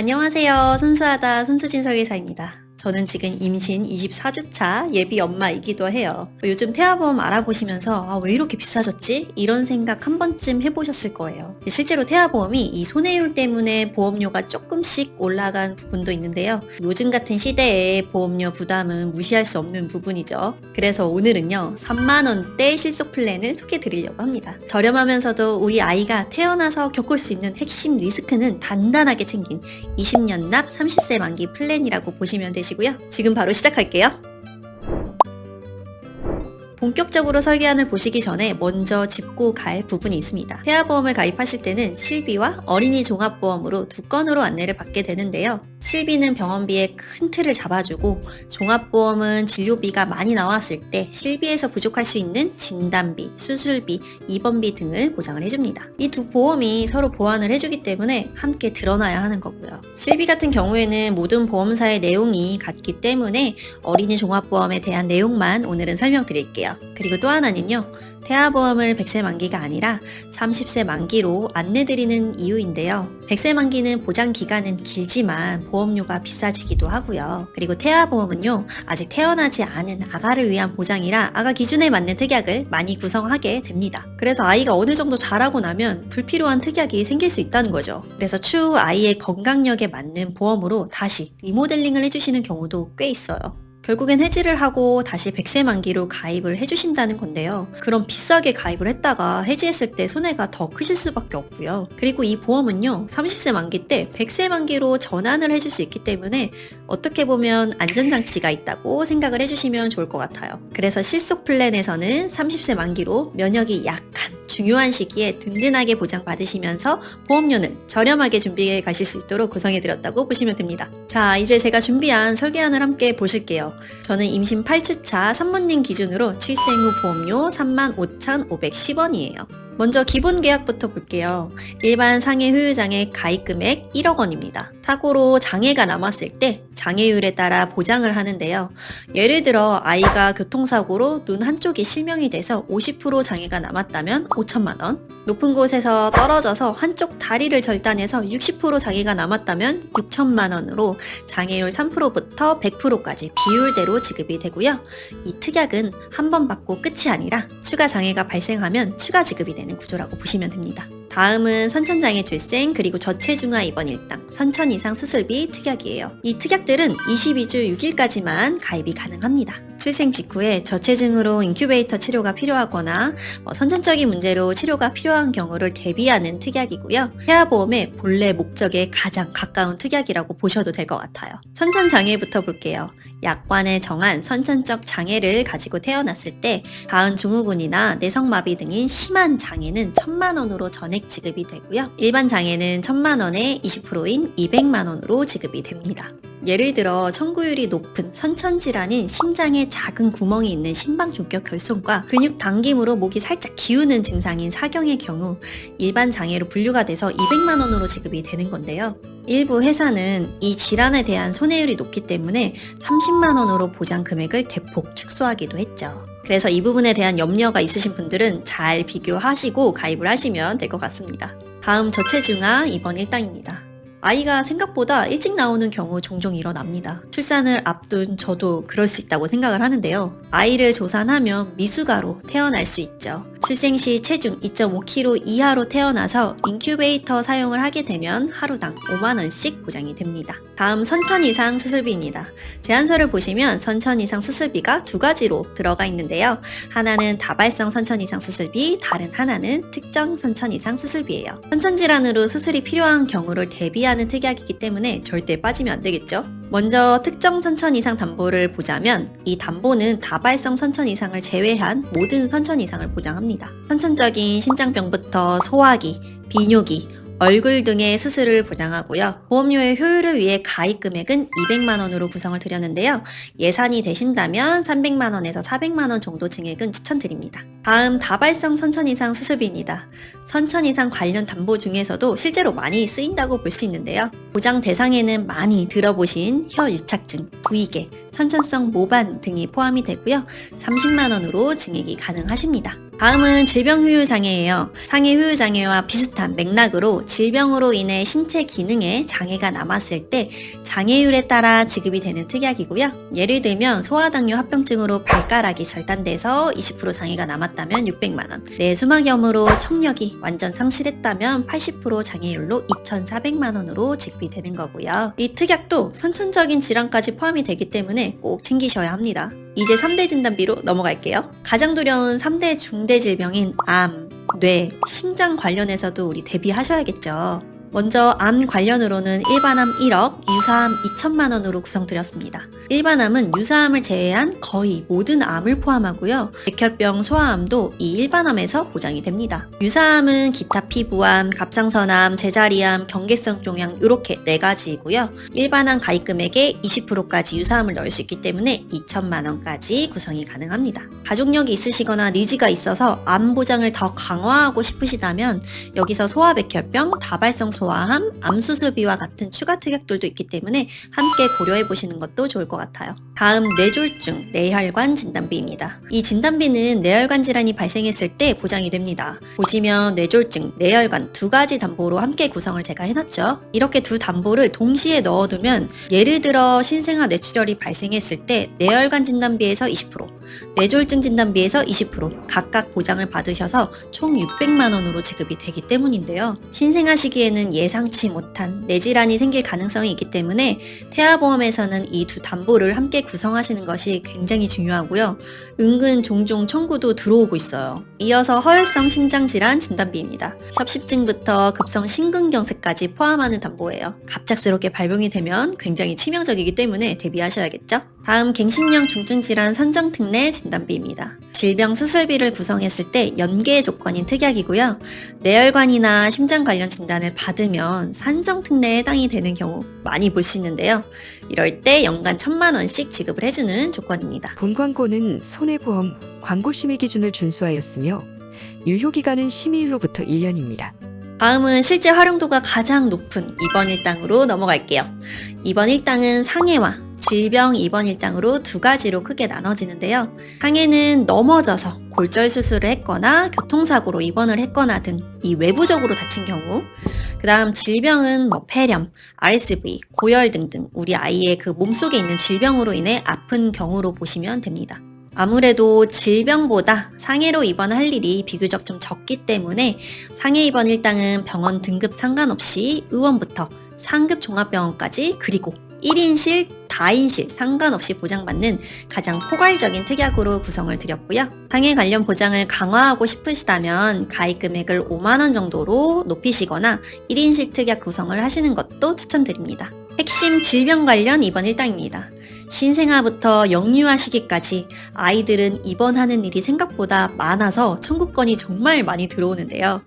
안녕하세요. 순수하다 손수진 설계사입니다. 저는 지금 임신 24주차 예비 엄마이기도 해요. 요즘 태아보험 알아보시면서 왜 이렇게 비싸졌지? 이런 생각 한 번쯤 해보셨을 거예요. 실제로 태아보험이 이 손해율 때문에 보험료가 조금씩 올라간 부분도 있는데요. 요즘 같은 시대에 보험료 부담은 무시할 수 없는 부분이죠. 그래서 오늘은요, 3만원대 실속 플랜을 소개해 드리려고 합니다. 저렴하면서도 우리 아이가 태어나서 겪을 수 있는 핵심 리스크는 단단하게 챙긴 20년 납 30세 만기 플랜이라고 보시면 되시고요. 지금 바로 시작할게요. 본격적으로 설계안을 보시기 전에 먼저 짚고 갈 부분이 있습니다. 태아보험을 가입하실 때는 실비와 어린이 종합보험으로 두 건으로 안내를 받게 되는데요. 실비는 병원비의 큰 틀을 잡아주고 종합보험은 진료비가 많이 나왔을 때 실비에서 부족할 수 있는 진단비, 수술비, 입원비 등을 보장을 해줍니다. 이 두 보험이 서로 보완을 해주기 때문에 함께 드러나야 하는 거고요. 실비 같은 경우에는 모든 보험사의 내용이 같기 때문에 어린이 종합보험에 대한 내용만 오늘은 설명드릴게요. 그리고 또 하나는요, 태아보험을 100세 만기가 아니라 30세 만기로 안내드리는 이유인데요. 100세 만기는 보장 기간은 길지만 보험료가 비싸지기도 하고요. 그리고 태아보험은요, 아직 태어나지 않은 아가를 위한 보장이라 아가 기준에 맞는 특약을 많이 구성하게 됩니다. 그래서 아이가 어느 정도 자라고 나면 불필요한 특약이 생길 수 있다는 거죠. 그래서 추후 아이의 건강력에 맞는 보험으로 다시 리모델링을 해주시는 경우도 꽤 있어요. 결국엔 해지를 하고 다시 100세 만기로 가입을 해주신다는 건데요. 그럼 비싸게 가입을 했다가 해지했을 때 손해가 더 크실 수밖에 없고요. 그리고 이 보험은요, 30세 만기 때 100세 만기로 전환을 해줄 수 있기 때문에 어떻게 보면 안전장치가 있다고 생각을 해주시면 좋을 것 같아요. 그래서 실속 플랜에서는 30세 만기로 면역이 약한 중요한 시기에 든든하게 보장받으시면서 보험료는 저렴하게 준비해 가실 수 있도록 구성해드렸다고 보시면 됩니다. 자, 이제 제가 준비한 설계안을 함께 보실게요. 저는 임신 8주차 산모님 기준으로 출생 후 보험료 35,510원이에요. 먼저 기본 계약부터 볼게요. 일반 상해 후유장애 가입 금액 1억 원입니다. 사고로 장애가 남았을 때 장애율에 따라 보장을 하는데요. 예를 들어 아이가 교통사고로 눈 한쪽이 실명이 돼서 50% 장애가 남았다면 5천만 원, 높은 곳에서 떨어져서 한쪽 다리를 절단해서 60% 장애가 남았다면 6천만 원으로 장애율 3%부터 100%까지 비율대로 지급이 되고요. 이 특약은 한 번 받고 끝이 아니라 추가 장애가 발생하면 추가 지급이 되는 구조라고 보시면 됩니다. 다음은 선천장애 출생 그리고 저체중아 입원 일당, 선천 이상 수술비 특약이에요. 이 특약들은 22주 6일까지만 가입이 가능합니다. 출생 직후에 저체중으로 인큐베이터 치료가 필요하거나 선천적인 문제로 치료가 필요한 경우를 대비하는 특약이고요. 태아보험의 본래 목적에 가장 가까운 특약이라고 보셔도 될 것 같아요. 선천장애부터 볼게요. 약관에 정한 선천적 장애를 가지고 태어났을 때 가은 증후군이나 내성마비 등인 심한 장애는 1,000만 원으로 전액 지급이 되고요. 일반 장애는 1,000만 원에 20%인 200만 원으로 지급이 됩니다. 예를 들어 청구율이 높은 선천질환인 심장에 작은 구멍이 있는 심방중격 결손과 근육 당김으로 목이 살짝 기우는 증상인 사경의 경우 일반 장애로 분류가 돼서 200만 원으로 지급이 되는 건데요. 일부 회사는 이 질환에 대한 손해율이 높기 때문에 30만 원으로 보장 금액을 대폭 축소하기도 했죠. 그래서 이 부분에 대한 염려가 있으신 분들은 잘 비교하시고 가입을 하시면 될 것 같습니다. 다음 저체중아 입원 일당입니다. 아이가 생각보다 일찍 나오는 경우 종종 일어납니다. 출산을 앞둔 저도 그럴 수 있다고 생각을 하는데요. 아이를 조산하면 미숙아로 태어날 수 있죠. 출생 시 체중 2.5kg 이하로 태어나서 인큐베이터 사용을 하게 되면 하루당 5만 원씩 보장이 됩니다. 다음 선천 이상 수술비입니다. 제안서를 보시면 선천 이상 수술비가 두 가지로 들어가 있는데요. 하나는 다발성 선천 이상 수술비, 다른 하나는 특정 선천 이상 수술비예요. 선천 질환으로 수술이 필요한 경우를 대비하는 특약이기 때문에 절대 빠지면 안 되겠죠. 먼저 특정 선천 이상 담보를 보자면 이 담보는 다발성 선천 이상을 제외한 모든 선천 이상을 보장합니다. 선천적인 심장병부터 소화기, 비뇨기, 얼굴 등의 수술을 보장하고요. 보험료의 효율을 위해 가입 금액은 200만 원으로 구성을 드렸는데요. 예산이 되신다면 300만 원에서 400만 원 정도 증액은 추천드립니다. 다음 다발성 선천 이상 수술비입니다. 선천 이상 관련 담보 중에서도 실제로 많이 쓰인다고 볼 수 있는데요. 보장 대상에는 많이 들어보신 혀 유착증, 부위계, 선천성 모반 등이 포함이 되고요. 30만 원으로 증액이 가능하십니다. 다음은 질병후유장애예요. 상해 후유장애와 비슷한 맥락으로 질병으로 인해 신체 기능에 장애가 남았을 때 장애율에 따라 지급이 되는 특약이고요. 예를 들면 소아당뇨 합병증으로 발가락이 절단돼서 20% 장애가 남았다면 600만 원, 뇌수막염으로 청력이 완전 상실했다면 80% 장애율로 2,400만 원으로 지급이 되는 거고요. 이 특약도 선천적인 질환까지 포함이 되기 때문에 꼭 챙기셔야 합니다. 이제 3대 진단비로 넘어갈게요. 가장 두려운 3대 중대 질병인 암, 뇌, 심장 관련해서도 우리 대비하셔야겠죠. 먼저 암 관련으로는 일반암 1억, 유사암 2천만 원으로 구성드렸습니다. 일반암은 유사암을 제외한 거의 모든 암을 포함하고요. 백혈병, 소아암도 이 일반암에서 보장이 됩니다. 유사암은 기타 피부암, 갑상선암, 제자리암, 경계성 종양 이렇게 4가지이고요. 일반암 가입 금액의 20%까지 유사암을 넣을 수 있기 때문에 2천만 원까지 구성이 가능합니다. 가족력이 있으시거나 니즈가 있어서 암 보장을 더 강화하고 싶으시다면 여기서 소아백혈병, 다발성 소아암, 암수술비와 같은 추가 특약들도 있기 때문에 함께 고려해 보시는 것도 좋을 것 같아요. 다음 뇌졸중, 뇌혈관 진단비입니다. 이 진단비는 뇌혈관 질환이 발생했을 때 보장이 됩니다. 보시면 뇌졸중, 뇌혈관 2가지 담보로 함께 구성을 제가 해놨죠. 이렇게 두 담보를 동시에 넣어두면 예를 들어 신생아 뇌출혈이 발생했을 때 뇌혈관 진단비에서 20%, 뇌졸중 진단비에서 20% 각각 보장을 받으셔서 총 600만 원으로 지급이 되기 때문인데요. 신생아 시기에는 예상치 못한 뇌질환이 생길 가능성이 있기 때문에 태아보험에서는 이 두 담보를 함께 구성하시는 것이 굉장히 중요하고요. 은근 종종 청구도 들어오고 있어요. 이어서 허혈성 심장질환 진단비입니다. 협심증부터 급성 심근경색까지 포함하는 담보예요. 갑작스럽게 발병이 되면 굉장히 치명적이기 때문에 대비하셔야겠죠? 다음 갱신형 중증질환 선정특례 진단비입니다. 질병 수술비를 구성했을 때 연계 조건인 특약이고요. 뇌혈관이나 심장 관련 진단을 받으면 산정특례에 해당이 되는 경우 많이 볼 수 있는데요. 이럴 때 연간 1,000만 원씩 지급을 해주는 조건입니다. 본 광고는 손해보험 광고 심의 기준을 준수하였으며 유효기간은 심의일로부터 1년입니다. 다음은 실제 활용도가 가장 높은 입원 일당으로 넘어갈게요. 입원 일당은 상해와 질병 입원 일당으로 2가지로 크게 나눠지는데요. 상해는 넘어져서 골절 수술을 했거나 교통사고로 입원을 했거나 등 이 외부적으로 다친 경우, 그 다음 질병은 폐렴, RSV, 고열 등등 우리 아이의 그 몸속에 있는 질병으로 인해 아픈 경우로 보시면 됩니다. 아무래도 질병보다 상해로 입원할 일이 비교적 좀 적기 때문에 상해 입원 일당은 병원 등급 상관없이 의원부터 상급 종합병원까지 그리고 1인실, 다인실 상관없이 보장받는 가장 포괄적인 특약으로 구성을 드렸고요. 상해 관련 보장을 강화하고 싶으시다면 가입 금액을 5만 원 정도로 높이시거나 1인실 특약 구성을 하시는 것도 추천드립니다. 핵심 질병 관련 입원 일당입니다. 신생아부터 영유아 시기까지 아이들은 입원하는 일이 생각보다 많아서 청구권이 정말 많이 들어오는데요.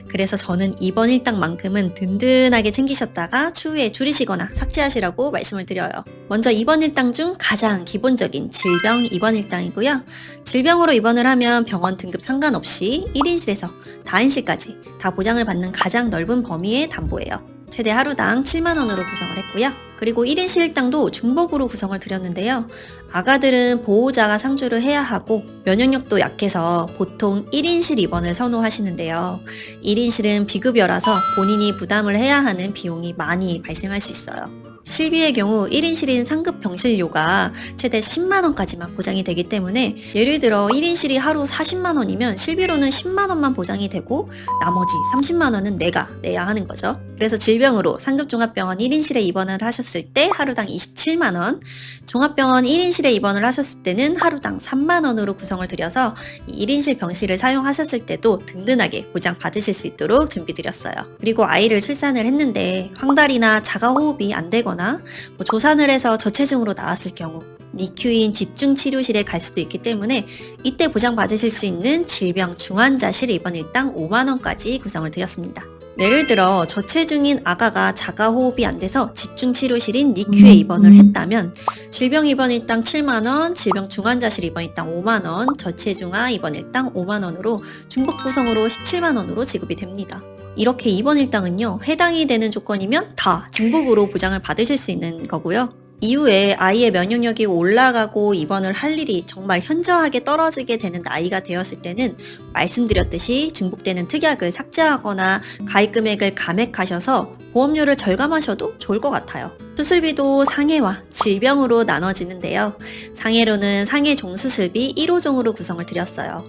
그래서 저는 입원 일당만큼은 든든하게 챙기셨다가 추후에 줄이시거나 삭제하시라고 말씀을 드려요. 먼저 입원 일당 중 가장 기본적인 질병 입원 일당이고요. 질병으로 입원을 하면 병원 등급 상관없이 1인실에서 다인실까지 다 보장을 받는 가장 넓은 범위의 담보예요. 최대 하루당 7만 원으로 구성을 했고요. 그리고 1인실 일당도 중복으로 구성을 드렸는데요. 아가들은 보호자가 상주를 해야 하고 면역력도 약해서 보통 1인실 입원을 선호하시는데요. 1인실은 비급여라서 본인이 부담을 해야 하는 비용이 많이 발생할 수 있어요. 실비의 경우 1인실인 상급 병실료가 최대 10만 원까지만 보장이 되기 때문에 예를 들어 1인실이 하루 40만 원이면 실비로는 10만 원만 보장이 되고 나머지 30만 원은 내가 내야 하는 거죠. 그래서 질병으로 상급 종합병원 1인실에 입원을 하셨을 때 하루당 27만 원, 종합병원 1인실에 입원을 하셨을 때는 하루당 3만 원으로 구성을 드려서 1인실 병실을 사용하셨을 때도 든든하게 보장 받으실 수 있도록 준비 드렸어요. 그리고 아이를 출산을 했는데 황달이나 자가호흡이 안 되거나 조산을 해서 저체중으로 나왔을 경우 니큐인 집중치료실에 갈 수도 있기 때문에 이때 보장받으실 수 있는 질병 중환자실 입원 일당 5만 원까지 구성을 드렸습니다. 예를 들어 저체중인 아가가 자가호흡이 안 돼서 집중치료실인 니큐에 입원을 했다면 질병 입원 일당 7만 원, 질병 중환자실 입원 일당 5만 원, 저체중아 입원 일당 5만 원으로 중복 구성으로 17만 원으로 지급이 됩니다. 이렇게 입원 일당은요, 해당이 되는 조건이면 다 중복으로 보장을 받으실 수 있는 거고요. 이후에 아이의 면역력이 올라가고 입원을 할 일이 정말 현저하게 떨어지게 되는 나이가 되었을 때는 말씀드렸듯이 중복되는 특약을 삭제하거나 가입 금액을 감액하셔서 보험료를 절감하셔도 좋을 것 같아요. 수술비도 상해와 질병으로 나눠지는데요. 상해로는 상해 종수술비 1호종으로 구성을 드렸어요.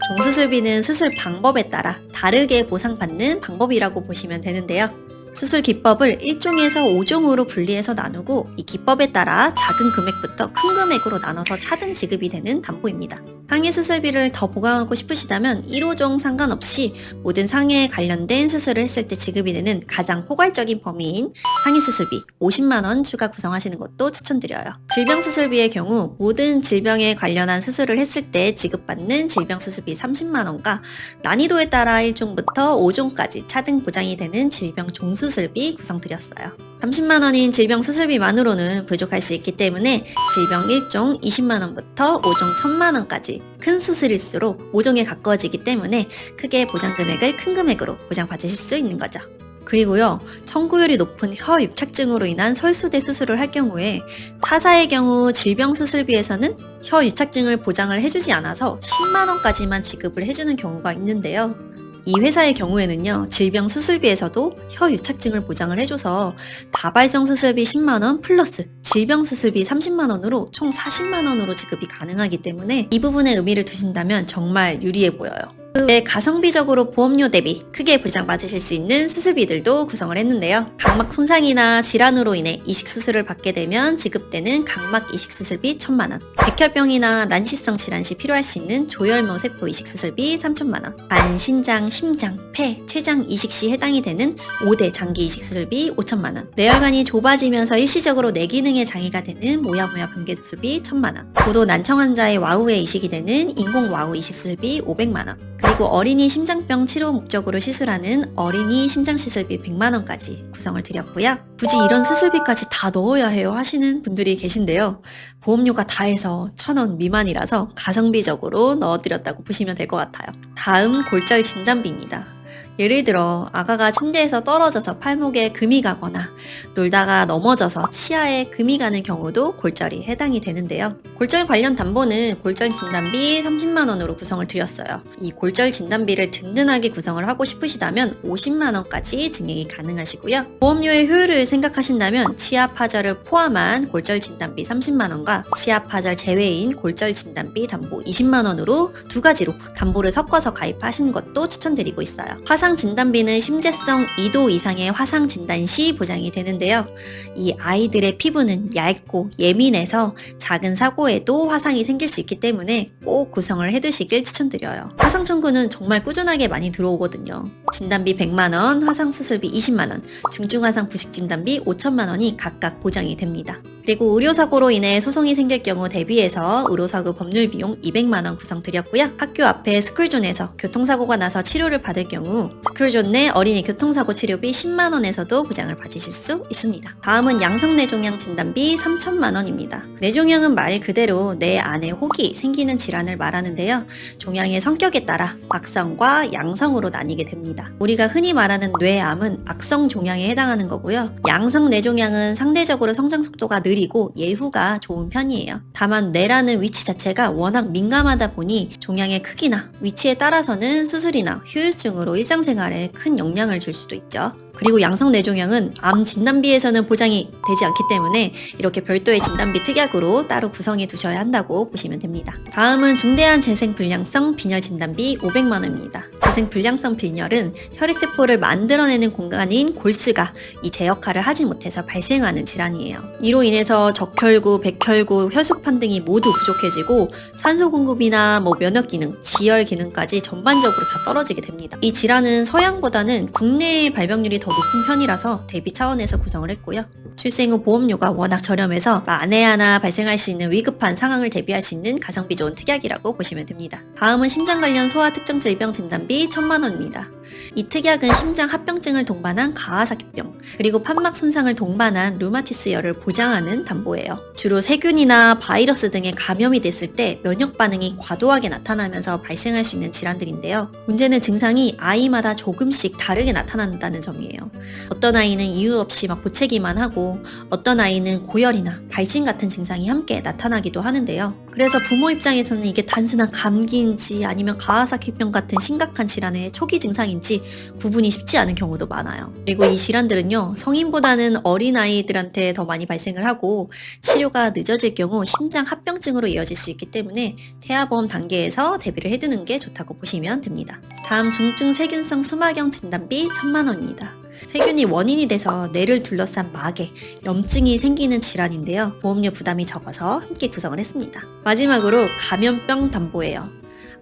종수술비는 수술 방법에 따라 다르게 보상받는 방법이라고 보시면 되는데요. 수술 기법을 1종에서 5종으로 분리해서 나누고 이 기법에 따라 작은 금액부터 큰 금액으로 나눠서 차등 지급이 되는 담보입니다. 상해 수술비를 더 보강하고 싶으시다면 1호종 상관없이 모든 상해에 관련된 수술을 했을 때 지급이 되는 가장 포괄적인 범위인 상해 수술비 50만 원 추가 구성하시는 것도 추천드려요. 질병 수술비의 경우 모든 질병에 관련한 수술을 했을 때 지급받는 질병 수술비 30만 원과 난이도에 따라 1종부터 5종까지 차등 보장이 되는 질병 종수술비 구성드렸어요. 30만 원인 질병 수술비만으로는 부족할 수 있기 때문에 질병 1종 20만 원부터 5종 1000만 원까지 큰 수술일수록 5종에 가까워지기 때문에 크게 보장 금액을 큰 금액으로 보장받으실 수 있는 거죠. 그리고요, 청구율이 높은 혀 유착증으로 인한 설수대 수술을 할 경우에 타사의 경우 질병 수술비에서는 혀 유착증을 보장을 해주지 않아서 10만 원까지만 지급을 해주는 경우가 있는데요. 이 회사의 경우에는요, 질병 수술비에서도 혀 유착증을 보장을 해줘서 다발성 수술비 10만원 플러스 질병 수술비 30만원으로 총 40만원으로 지급이 가능하기 때문에 이 부분에 의미를 두신다면 정말 유리해 보여요. 그 외 가성비적으로 보험료 대비 크게 보장받으실 수 있는 수술비들도 구성을 했는데요. 각막 손상이나 질환으로 인해 이식 수술을 받게 되면 지급되는 각막 이식 수술비 1000만원, 백혈병이나 난치성 질환 시 필요할 수 있는 조혈모 세포 이식 수술비 3000만원, 간, 신장, 심장, 폐, 췌장 이식 시 해당이 되는 5대 장기 이식 수술비 5000만원, 뇌혈관이 좁아지면서 일시적으로 뇌기능에 장애가 되는 모야모야 변개 수술비 1000만원, 고도 난청 환자의 와우에 이식이 되는 인공 와우 이식 수술비 500만원, 그리고 어린이 심장병 치료 목적으로 시술하는 어린이 심장시술비 100만원까지 구성을 드렸고요. 굳이 이런 수술비까지 다 넣어야 해요 하시는 분들이 계신데요. 보험료가 다 해서 1000원 미만이라서 가성비적으로 넣어드렸다고 보시면 될 것 같아요. 다음 골절 진단비입니다. 예를 들어 아가가 침대에서 떨어져서 팔목에 금이 가거나 놀다가 넘어져서 치아에 금이 가는 경우도 골절이 해당이 되는데요. 골절 관련 담보는 골절 진단비 30만 원으로 구성을 드렸어요. 이 골절 진단비를 든든하게 구성을 하고 싶으시다면 50만 원까지 증액이 가능하시고요. 보험료의 효율을 생각하신다면 치아 파절을 포함한 골절 진단비 30만 원과 치아 파절 제외인 골절 진단비 담보 20만 원으로 두 가지로 담보를 섞어서 가입하시는 것도 추천드리고 있어요. 화상 진단비는 심재성 2도 이상의 화상 진단 시 보장이 되는데요. 이 아이들의 피부는 얇고 예민해서 작은 사고에도 화상이 생길 수 있기 때문에 꼭 구성을 해두시길 추천드려요. 화상 청구는 정말 꾸준하게 많이 들어오거든요. 진단비 100만원, 화상 수술비 20만원, 중증화상 부식 진단비 5천만 원이 각각 보장이 됩니다. 그리고 의료사고로 인해 소송이 생길 경우 대비해서 의료사고 법률 비용 200만원 구성드렸고요. 학교 앞에 스쿨존에서 교통사고가 나서 치료를 받을 경우 스쿨존 내 어린이 교통사고 치료비 10만원에서도 보장을 받으실 수 있습니다. 다음은 양성뇌종양 진단비 3천만원입니다. 뇌종양은 말 그대로 뇌 안에 혹이 생기는 질환을 말하는데요. 종양의 성격에 따라 악성과 양성으로 나뉘게 됩니다. 우리가 흔히 말하는 뇌암은 악성 종양에 해당하는 거고요. 양성 뇌종양은 상대적으로 성장 속도가 느리고 예후가 좋은 편이에요. 다만 뇌라는 위치 자체가 워낙 민감하다 보니 종양의 크기나 위치에 따라서는 수술이나 후유증으로 일상생활에 큰 영향을 줄 수도 있죠. 그리고 양성 뇌종양은 암 진단비에서는 보장이 되지 않기 때문에 이렇게 별도의 진단비 특약으로 따로 구성해 두셔야 한다고 보시면 됩니다. 다음은 중대한 재생불량성 빈혈 진단비 500만원입니다. 재생불량성 빈혈은 혈액세포를 만들어내는 공간인 골수가 이 제 역할을 하지 못해서 발생하는 질환이에요. 이로 인해서 적혈구, 백혈구, 혈소판 등이 모두 부족해지고 산소 공급이나 면역 기능, 지혈 기능까지 전반적으로 다 떨어지게 됩니다. 이 질환은 서양보다는 국내의 발병률이 더 높은 편이라서 대비 차원에서 구성을 했고요. 출생 후 보험료가 워낙 저렴해서 만에 하나 발생할 수 있는 위급한 상황을 대비할 수 있는 가성비 좋은 특약이라고 보시면 됩니다. 다음은 심장 관련 소아 특정 질병 진단비 1000만원입니다. 이 특약은 심장 합병증을 동반한 가와사키병, 그리고 판막 손상을 동반한 루마티스열을 보장하는 담보예요. 주로 세균이나 바이러스 등의 감염이 됐을 때 면역 반응이 과도하게 나타나면서 발생할 수 있는 질환들인데요. 문제는 증상이 아이마다 조금씩 다르게 나타난다는 점이에요. 어떤 아이는 이유 없이 막 보채기만 하고 어떤 아이는 고열이나 발진 같은 증상이 함께 나타나기도 하는데요. 그래서 부모 입장에서는 이게 단순한 감기인지 아니면 가와사키병 같은 심각한 질환의 초기 증상인지 구분이 쉽지 않은 경우도 많아요. 그리고 이 질환들은요, 성인보다는 어린 아이들한테 더 많이 발생을 하고 치료가 늦어질 경우 심장 합병증으로 이어질 수 있기 때문에 태아보험 단계에서 대비를 해두는 게 좋다고 보시면 됩니다. 다음 중증 세균성 수막염 진단비 1,000만 원입니다. 세균이 원인이 돼서 뇌를 둘러싼 막에 염증이 생기는 질환인데요. 보험료 부담이 적어서 함께 구성을 했습니다. 마지막으로 감염병 담보예요.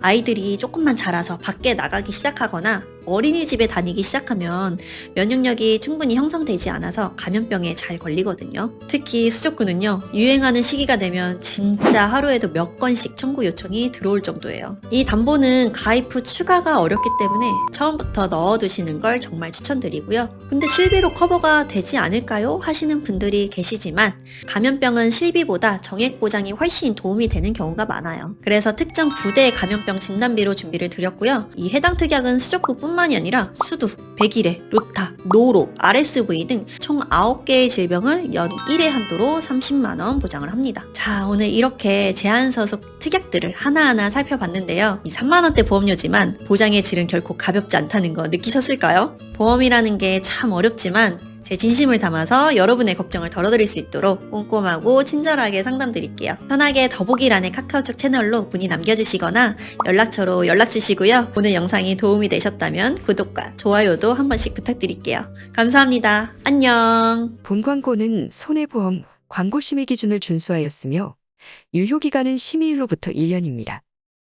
아이들이 조금만 자라서 밖에 나가기 시작하거나 어린이집에 다니기 시작하면 면역력이 충분히 형성되지 않아서 감염병에 잘 걸리거든요. 특히 수족구는요, 유행하는 시기가 되면 진짜 하루에도 몇 건씩 청구 요청이 들어올 정도예요. 이 담보는 가입 후 추가가 어렵기 때문에 처음부터 넣어두시는 걸 정말 추천드리고요. 근데 실비로 커버가 되지 않을까요? 하시는 분들이 계시지만 감염병은 실비보다 정액 보장이 훨씬 도움이 되는 경우가 많아요. 그래서 특정 부대 감염병 진단비로 준비를 드렸고요. 이 해당 특약은 수족구뿐 뿐만이 아니라 수두, 백일해, 로타, 노로, RSV 등 총 9개의 질병을 연 1회 한도로 30만 원 보장을 합니다. 자, 오늘 이렇게 제한소속 특약들을 하나하나 살펴봤는데요. 이 3만 원대 보험료지만 보장의 질은 결코 가볍지 않다는 거 느끼셨을까요? 보험이라는 게 참 어렵지만 제 진심을 담아서 여러분의 걱정을 덜어드릴 수 있도록 꼼꼼하고 친절하게 상담드릴게요. 편하게 더보기란의 카카오톡 채널로 문의 남겨주시거나 연락처로 연락 주시고요. 오늘 영상이 도움이 되셨다면 구독과 좋아요도 한 번씩 부탁드릴게요. 감사합니다. 안녕. 본 광고는 손해보험 광고 심의 기준을 준수하였으며 유효기간은 심의일로부터 1년입니다.